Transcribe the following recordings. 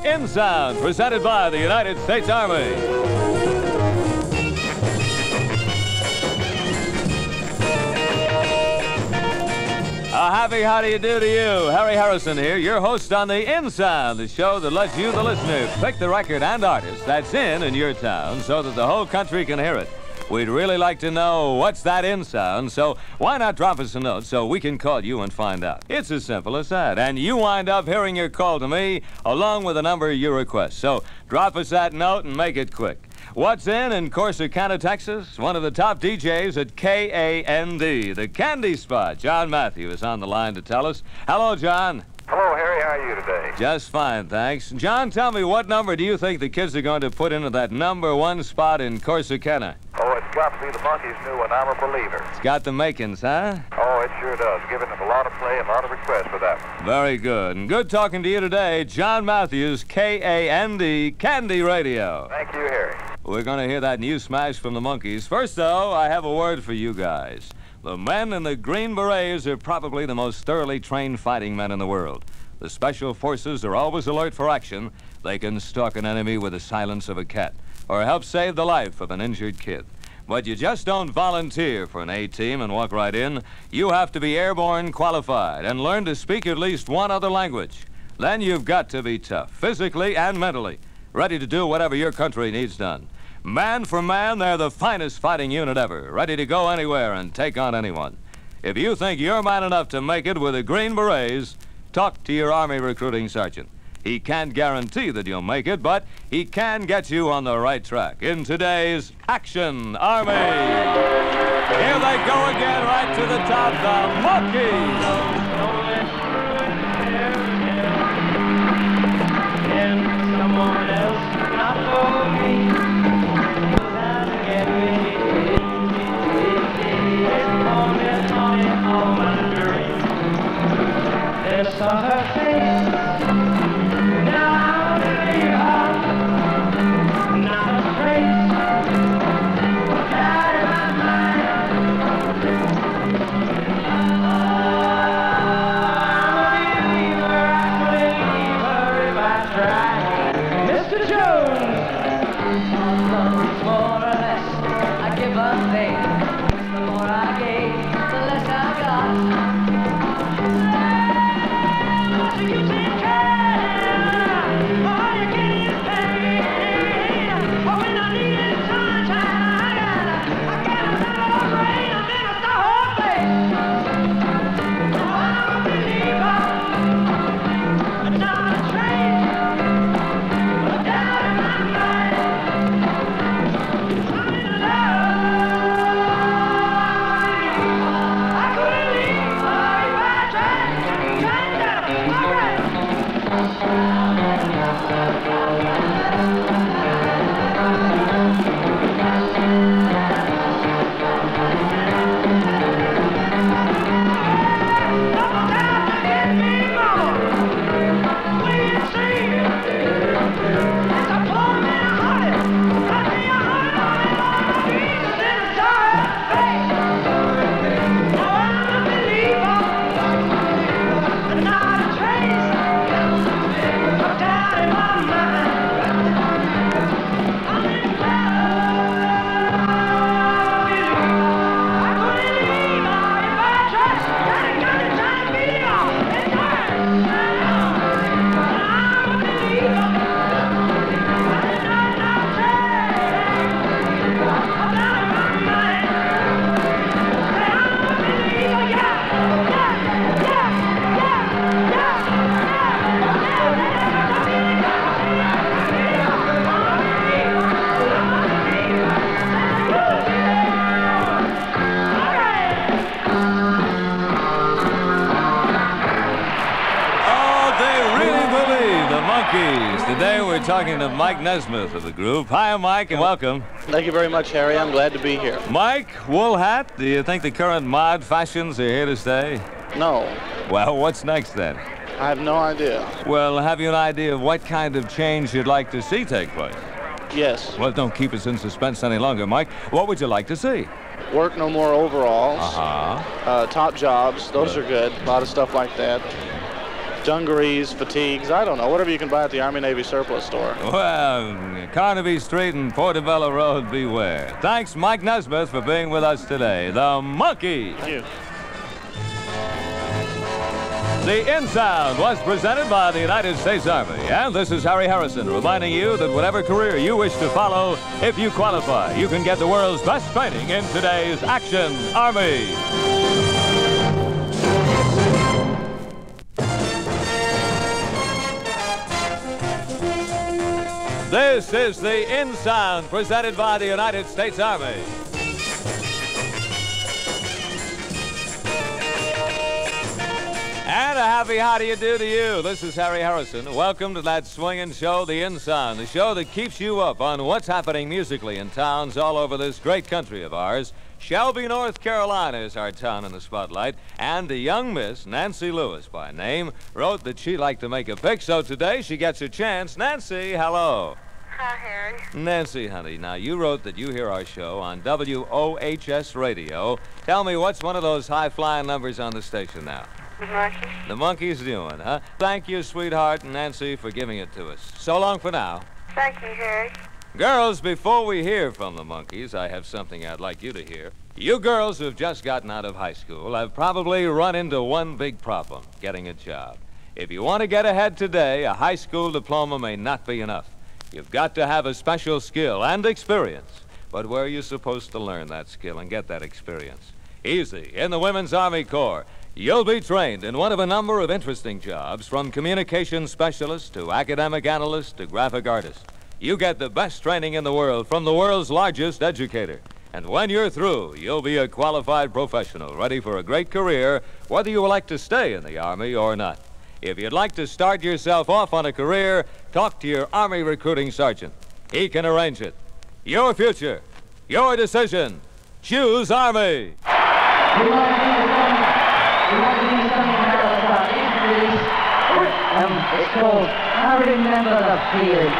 the In Sound, presented by the United States Army. A happy how do you do to you. Harry Harrison here, your host on the In Sound, the show that lets you, the listener, pick the record and artist that's in your town so that the whole country can hear it. We'd really like to know what's that in sound, so why not drop us a note so we can call you and find out. It's as simple as that, and you wind up hearing your call to me along with the number you request. So drop us that note and make it quick. What's in Corsicana, Texas? One of the top DJs at KAND, the Candy Spot. John Matthew is on the line to tell us. Hello, John. Hello, Harry. How are you today? Just fine, thanks. John, tell me, what number do you think the kids are going to put into that #1 spot in Corsicana? Oh, it's got to be the Monkees' new one, I'm a Believer. It's got the makings, huh? Oh, it sure does. Giving them a lot of play and a lot of requests for that one. Very good. And good talking to you today, John Matthews, KAND, Candy Radio. Thank you, Harry. We're going to hear that new smash from the Monkees. First, though, I have a word for you guys. The men in the Green Berets are probably the most thoroughly trained fighting men in the world. The special forces are always alert for action. They can stalk an enemy with the silence of a cat or help save the life of an injured kid. But you just don't volunteer for an A-team and walk right in. You have to be airborne qualified and learn to speak at least one other language. Then you've got to be tough, physically and mentally, ready to do whatever your country needs done. Man for man, they're the finest fighting unit ever, ready to go anywhere and take on anyone. If you think you're man enough to make it with the Green Berets, talk to your Army recruiting sergeant. He can't guarantee that you'll make it, but he can get you on the right track in today's Action Army. Here they go again, right to the top, the Monkees. Someone else, not for me. Saw her face, now I believe her, not a trace, out of my mind. I'm a believer, I couldn't leave her if I tried. Mr. Jones, more or less, I give a thing. The more I gave, the less I got. You take care, all you get is pain. Oh, when I needed sunshine, I got a little rain, and then I saw her face. Oh, I'm a believer, and not a trace, a doubt in my mind. I'm in love. I couldn't leave her if I tried. Today we're talking to Mike Nesmith of the group. Hi, Mike, and welcome. Thank you very much, Harry. I'm glad to be here. Mike, wool hat, do you think the current mod fashions are here to stay? No. Well, what's next then? I have no idea. Well, have you an idea of what kind of change you'd like to see take place? Yes. Well, don't keep us in suspense any longer, Mike. What would you like to see? Work no more overalls. Uh-huh. Top jobs. Those are good. A lot of stuff like that. dungarees, fatigues, I don't know, whatever you can buy at the Army-Navy surplus store. Well, Carnaby Street and Portobello Road, beware. Thanks, Mike Nesmith, for being with us today. The Monkees. Thank you. The In Sound was presented by the United States Army. And this is Harry Harrison reminding you that whatever career you wish to follow, if you qualify, you can get the world's best training in today's Action Army. This is the In Sound presented by the United States Army. And a happy how do you do to you. This is Harry Harrison. Welcome to that swinging show, the In Sound, the show that keeps you up on what's happening musically in towns all over this great country of ours. Shelby, North Carolina is our town in the spotlight, and a young miss, Nancy Lewis by name, wrote that she'd like to make a pic, so today she gets a chance. Nancy, hello. Hi, Harry. Nancy, honey, now you wrote that you hear our show on WOHS radio. Tell me, what's one of those high-flying numbers on the station now? The Monkees. The Monkees doing, huh? Thank you, sweetheart, and Nancy, for giving it to us. So long for now. Thank you, Harry. Girls, before we hear from the Monkees, I have something I'd like you to hear. You girls who've just gotten out of high school have probably run into one big problem, getting a job. If you want to get ahead today, a high school diploma may not be enough. You've got to have a special skill and experience. But where are you supposed to learn that skill and get that experience? Easy. In the Women's Army Corps. You'll be trained in one of a number of interesting jobs, from communications specialist to academic analyst to graphic artist. You get the best training in the world from the world's largest educator. And when you're through, you'll be a qualified professional, ready for a great career, whether you elect to stay in the Army or not. If you'd like to start yourself off on a career, talk to your Army recruiting sergeant. He can arrange it. Your future, your decision. Choose Army. It's called I Remember the Feeling.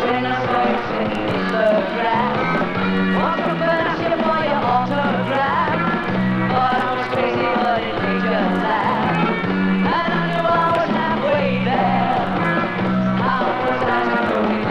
When I saw you sitting in the grass, walking up and shit for your autograph. Thought I was crazy, but it made you laugh. And I knew I was halfway there. How was I to know you?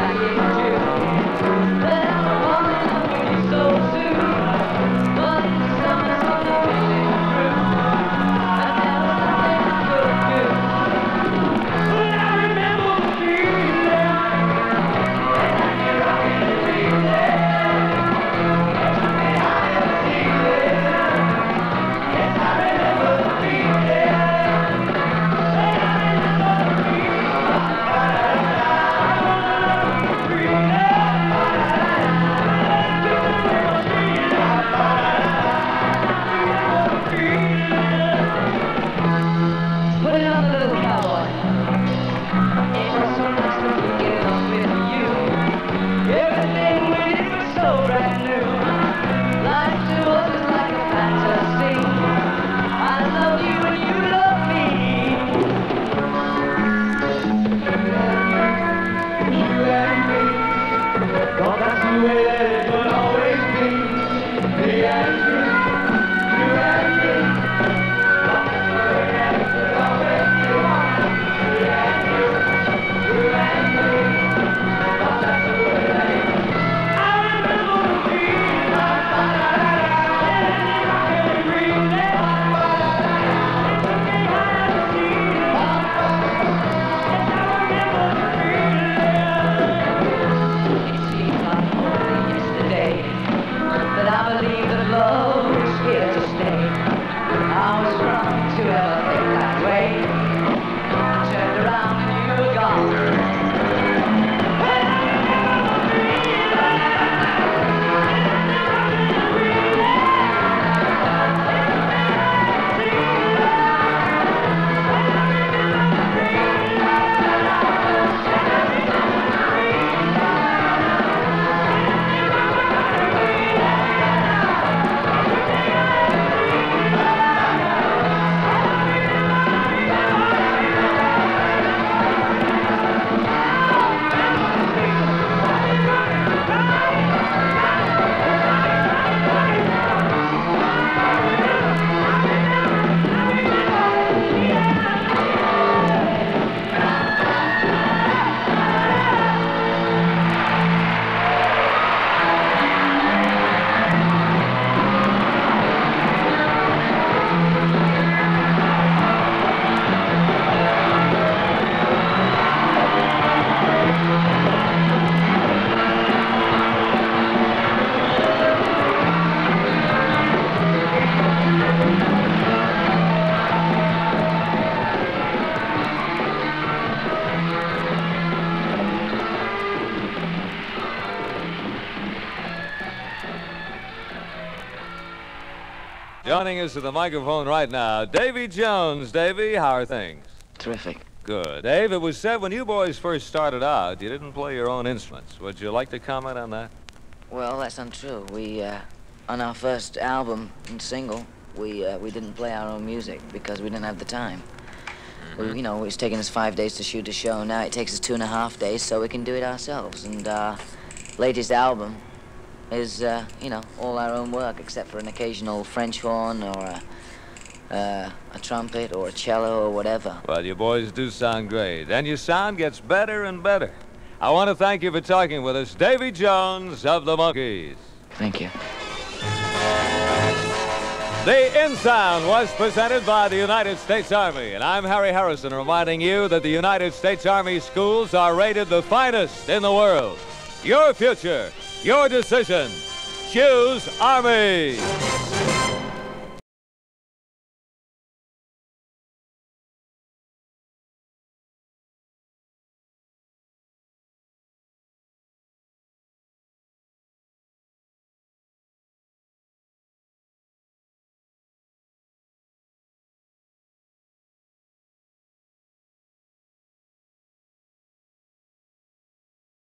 Joining us at the microphone right now, Davy Jones. Davy, how are things? Terrific. Good. Dave, it was said when you boys first started out, you didn't play your own instruments. Would you like to comment on that? Well, that's untrue. We, on our first album and single, we didn't play our own music because we didn't have the time. You know, it's taken us 5 days to shoot a show. Now it takes us 2.5 days, so we can do it ourselves. And our latest album is, you know, all our own work, except for an occasional French horn or a trumpet or a cello or whatever. Well, you boys do sound great, and your sound gets better and better. I want to thank you for talking with us, Davy Jones of the Monkees. Thank you. The In Sound was presented by the United States Army, and I'm Harry Harrison reminding you that the United States Army schools are rated the finest in the world. Your future, your decision. Choose Army.